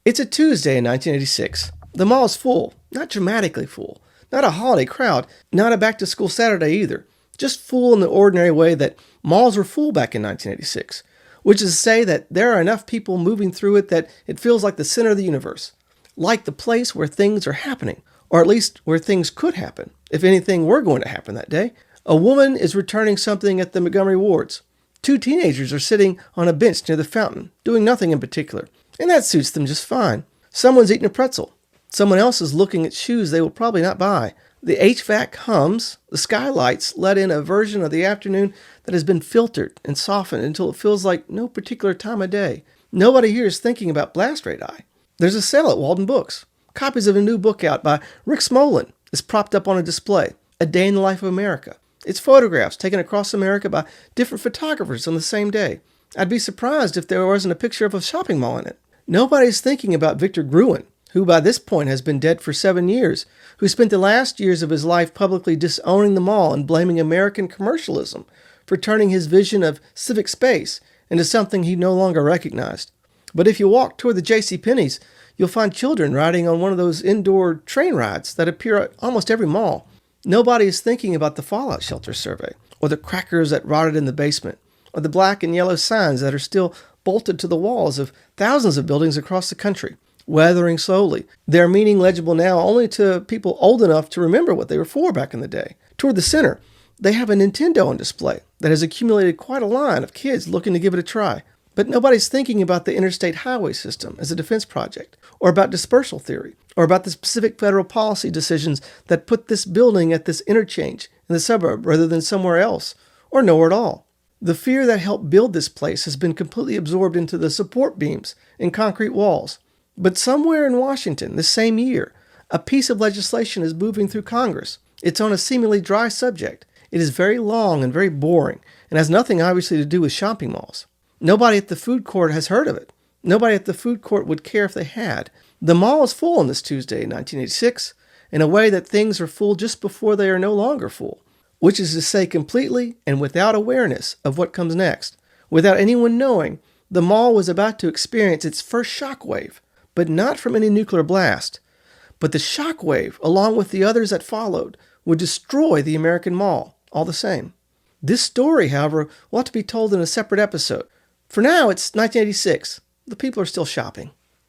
It's a Tuesday in 1986. The mall is full, not dramatically full, not a holiday crowd, not a back-to-school Saturday either, just full in the ordinary way that malls were full back in 1986, which is to say that there are enough people moving through it that it feels like the center of the universe, like the place where things are happening, or at least where things could happen, if anything were going to happen that day. A woman is returning something at the Montgomery Wards. Two teenagers are sitting on a bench near the fountain, doing nothing in particular, and that suits them just fine. Someone's eating a pretzel. Someone else is looking at shoes they will probably not buy. The HVAC hums. The skylights let in a version of the afternoon that has been filtered and softened until it feels like no particular time of day. Nobody here is thinking about blast radii. There's a sale at Walden Books. Copies of a new book out by Rick Smolin is propped up on a display, A Day in the Life of America. It's photographs taken across America by different photographers on the same day. I'd be surprised if there wasn't a picture of a shopping mall in it. Nobody's thinking about Victor Gruen, who by this point has been dead for 7 years, who spent the last years of his life publicly disowning the mall and blaming American commercialism for turning his vision of civic space into something he no longer recognized. But if you walk toward the JCPenney's, you'll find children riding on one of those indoor train rides that appear at almost every mall. Nobody is thinking about the fallout shelter survey, or the crackers that rotted in the basement, or the black and yellow signs that are still bolted to the walls of thousands of buildings across the country, weathering slowly. Their meaning legible now only to people old enough to remember what they were for back in the day. Toward the center, they have a Nintendo on display that has accumulated quite a line of kids looking to give it a try. But nobody's thinking about the interstate highway system as a defense project, or about dispersal theory, or about the specific federal policy decisions that put this building at this interchange in the suburb rather than somewhere else, or nowhere at all. The fear that helped build this place has been completely absorbed into the support beams and concrete walls. But somewhere in Washington this same year, a piece of legislation is moving through Congress. It's on a seemingly dry subject. It is very long and very boring, and has nothing obviously to do with shopping malls. Nobody at the food court has heard of it. Nobody at the food court would care if they had. The mall is full on this Tuesday in 1986, in a way that things are full just before they are no longer full, which is to say completely and without awareness of what comes next. Without anyone knowing, the mall was about to experience its first shock wave, but not from any nuclear blast. But the shock wave, along with the others that followed, would destroy the American mall, all the same. This story, however, will have to be told in a separate episode. For now, it's 1986. The people are still shopping.